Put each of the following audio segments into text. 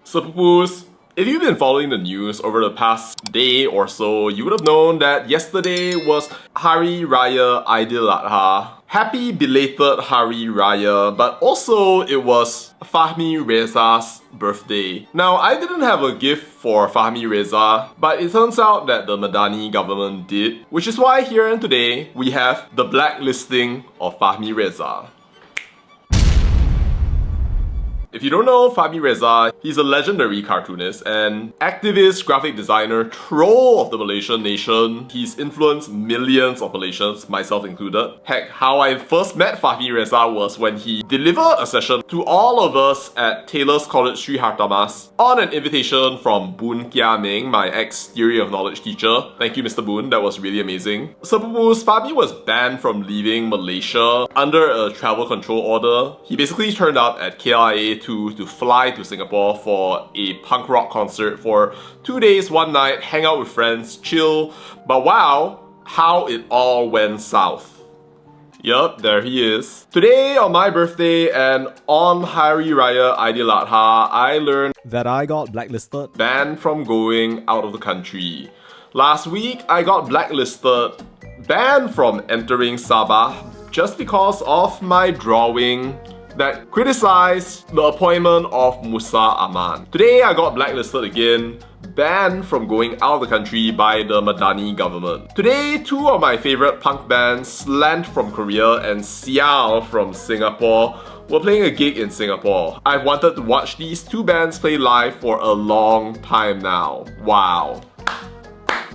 So pupus, if you've been following the news over the past day or so, you would have known that yesterday was Hari Raya Aidiladha. Happy belated Hari Raya, but also it was Fahmi Reza's birthday. Now, I didn't have a gift for Fahmi Reza, but it turns out that the Madani government did, which is why here and today we have the blacklisting of Fahmi Reza. If you don't know Fahmi Reza, he's a legendary cartoonist and activist, graphic designer, troll of the Malaysian nation. He's influenced millions of Malaysians, myself included. Heck, how I first met Fahmi Reza was when he delivered a session to all of us at Taylor's College Sri Hartamas on an invitation from Boon Kia Ming, my ex-Theory of Knowledge teacher. Thank you, Mr. Boon, that was really amazing. So Fahmi was banned from leaving Malaysia under a travel control order. He basically turned up at KLIA to fly to Singapore for a punk rock concert for 2 days, 1 night, hang out with friends, chill. But wow, how it all went south. Yup, there he is. Today on my birthday and on Hari Raya Aidiladha, I learned that I got blacklisted, banned from going out of the country. Last week, I got blacklisted, banned from entering Sabah just because of my drawing that criticized the appointment of Musa Hasan. Today I got blacklisted again, banned from going out of the country by the Madani government. Today, two of my favorite punk bands, Slant from Korea and Siao from Singapore, were playing a gig in Singapore. I've wanted to watch these two bands play live for a long time now. Wow.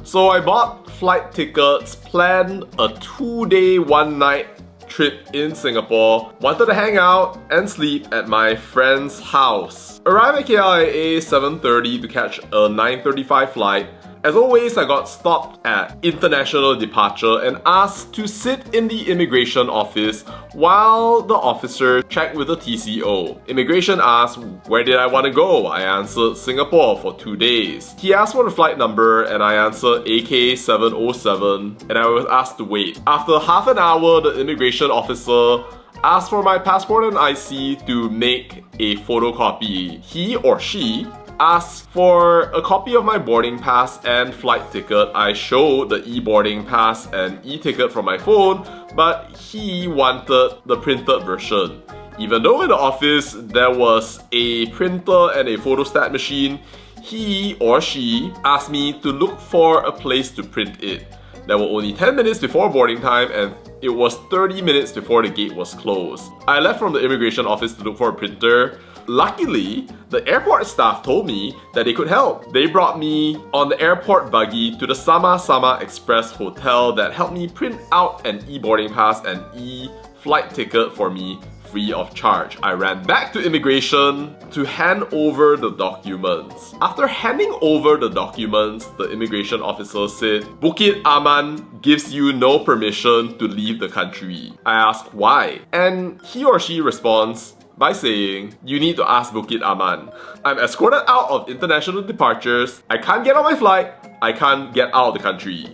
So I bought flight tickets, planned a 2-day, 1-night trip in Singapore, wanted to hang out and sleep at my friend's house. Arrived at KLIA 7:30 to catch a 9:35 flight. As always, I got stopped at international departure and asked to sit in the immigration office while the officer checked with the TCO. Immigration asked where did I want to go. I answered Singapore for 2 days. He asked for the flight number and I answered AK707 and I was asked to wait. After half an hour, the immigration officer asked for my passport and IC to make a photocopy. He or she asked for a copy of my boarding pass and flight ticket. I showed the e-boarding pass and e-ticket from my phone, but he wanted the printed version. Even though in the office there was a printer and a photostat machine, he or she asked me to look for a place to print it. There were only 10 minutes before boarding time and it was 30 minutes before the gate was closed. I left from the immigration office to look for a printer. Luckily, the airport staff told me that they could help. They brought me on the airport buggy to the Sama Sama Express hotel that helped me print out an e-boarding pass and e-flight ticket for me free of charge. I ran back to immigration to hand over the documents. After handing over the documents, the immigration officer said, "Bukit Aman gives you no permission to leave the country." I asked why, and he or she responds by saying, "You need to ask Bukit Aman. I'm escorted out of international departures. I can't get on my flight. I can't get out of the country."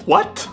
What?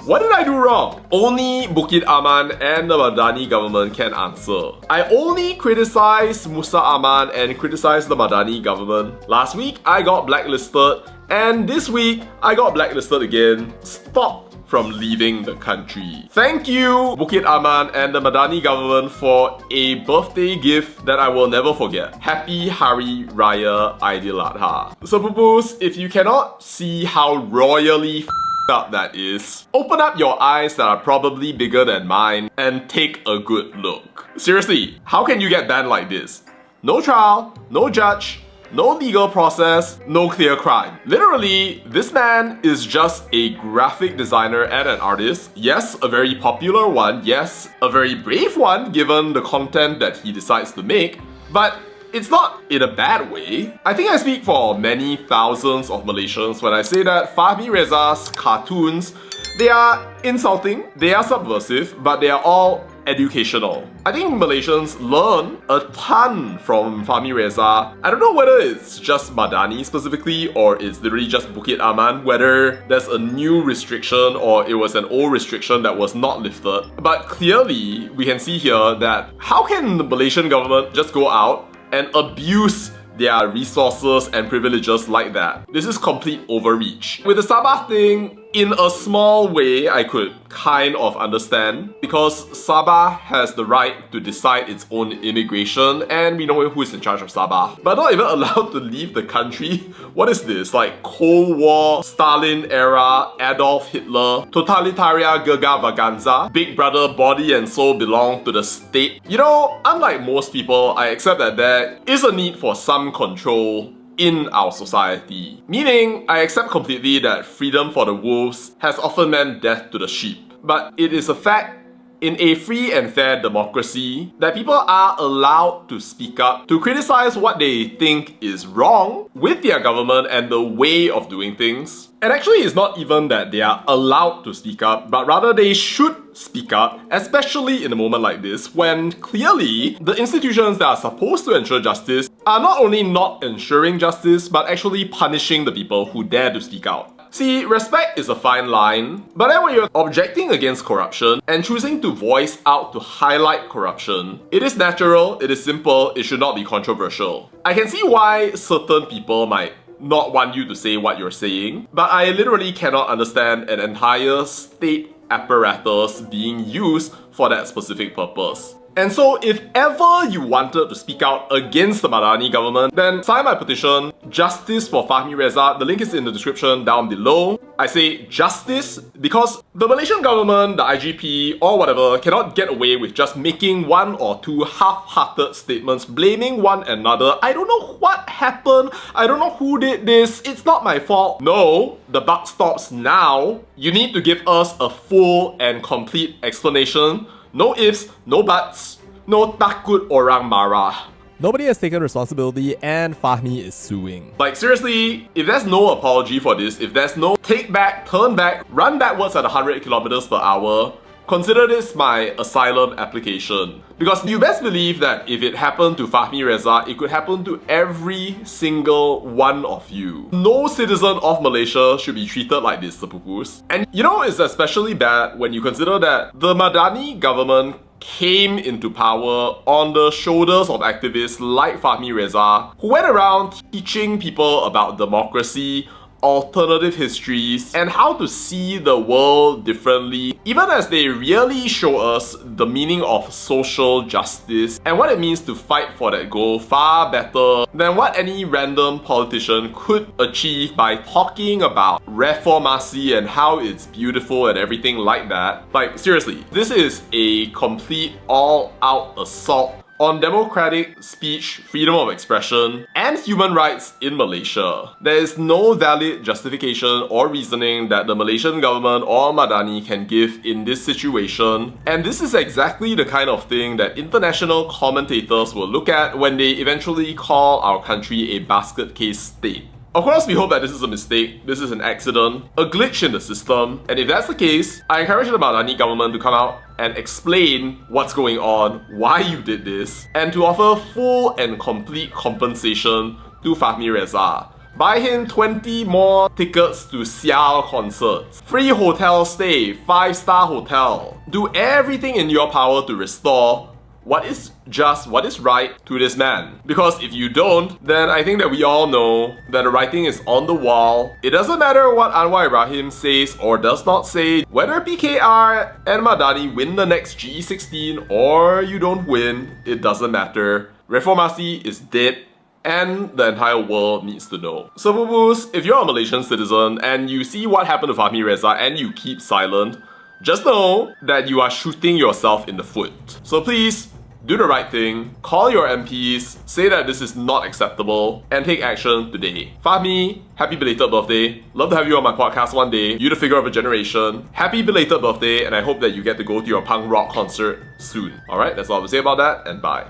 What did I do wrong? Only Bukit Aman and the Madani government can answer. I only criticized Musa Hasan and criticized the Madani government. Last week, I got blacklisted, and this week, I got blacklisted again. Stop from leaving the country. Thank you, Bukit Aman and the Madani government, for a birthday gift that I will never forget. Happy Hari Raya Aidiladha. So pupus, if you cannot see how royally up that is, open up your eyes that are probably bigger than mine and take a good look. Seriously, how can you get banned like this? No trial, no judge, no legal process, no clear crime. Literally, this man is just a graphic designer and an artist. Yes, a very popular one. Yes, a very brave one given the content that he decides to make. But it's not in a bad way. I think I speak for many thousands of Malaysians when I say that Fahmi Reza's cartoons, they are insulting, they are subversive, but they are all educational. I think Malaysians learn a ton from Fahmi Reza. I don't know whether it's just Madani specifically or it's literally just Bukit Aman, whether there's a new restriction or it was an old restriction that was not lifted. But clearly, we can see here that how can the Malaysian government just go out and abuse their resources and privileges like that. This is complete overreach. With the Sabah thing, in a small way, I could kind of understand because Sabah has the right to decide its own immigration and we know who is in charge of Sabah. But not even allowed to leave the country? What is this? Like Cold War, Stalin era, Adolf Hitler, totalitarian Gagavanganza, Big Brother body and soul belong to the state? You know, unlike most people, I accept that there is a need for some control in our society. Meaning, I accept completely that freedom for the wolves has often meant death to the sheep. But it is a fact in a free and fair democracy that people are allowed to speak up, to criticize what they think is wrong with their government and the way of doing things. And actually, it's not even that they are allowed to speak up, but rather they should speak up, especially in a moment like this, when clearly the institutions that are supposed to ensure justice are not only not ensuring justice, but actually punishing the people who dare to speak out. See, respect is a fine line, but then when you're objecting against corruption and choosing to voice out to highlight corruption, it is natural, it is simple, it should not be controversial. I can see why certain people might not want you to say what you're saying, but I literally cannot understand an entire state apparatus being used for that specific purpose. And so if ever you wanted to speak out against the Madani government, then sign my petition, Justice for Fahmi Reza. The link is in the description down below. I say justice because the Malaysian government, the IGP or whatever cannot get away with just making one or two half-hearted statements, blaming one another. I don't know what happened, I don't know who did this, it's not my fault. No, the buck stops now. You need to give us a full and complete explanation. No ifs, no buts, no takut orang marah. Nobody has taken responsibility and Fahmi is suing. Like seriously, if there's no apology for this, if there's no take back, turn back, run backwards at 100 kilometers per hour, consider this my asylum application. Because you best believe that if it happened to Fahmi Reza, it could happen to every single one of you. No citizen of Malaysia should be treated like this, sepupus. And you know, it's especially bad when you consider that the Madani government came into power on the shoulders of activists like Fahmi Reza, who went around teaching people about democracy, alternative histories, and how to see the world differently, even as they really show us the meaning of social justice and what it means to fight for that goal far better than what any random politician could achieve by talking about reformasi and how it's beautiful and everything like that. Like seriously, this is a complete all-out assault on democratic speech, freedom of expression, and human rights in Malaysia. There is no valid justification or reasoning that the Malaysian government or Madani can give in this situation. And this is exactly the kind of thing that international commentators will look at when they eventually call our country a basket case state. Of course, we hope that this is a mistake, this is an accident, a glitch in the system, and if that's the case, I encourage the Madani government to come out and explain what's going on, why you did this, and to offer full and complete compensation to Fahmi Reza. Buy him 20 more tickets to Sial concerts, free hotel stay, 5-star hotel. Do everything in your power to restore what is just, what is right to this man. Because if you don't, then I think that we all know that the writing is on the wall. It doesn't matter what Anwar Ibrahim says or does not say, whether PKR and Madani win the next G16 or you don't win, it doesn't matter. Reformasi is dead and the entire world needs to know. So boo-boos, if you're a Malaysian citizen and you see what happened to Fahmi Reza and you keep silent, just know that you are shooting yourself in the foot. So please, do the right thing, call your MPs, say that this is not acceptable, and take action today. Fahmi, happy belated birthday. Love to have you on my podcast one day. You're the figure of a generation. Happy belated birthday, and I hope that you get to go to your punk rock concert soon. Alright, that's all I have to say about that, and bye.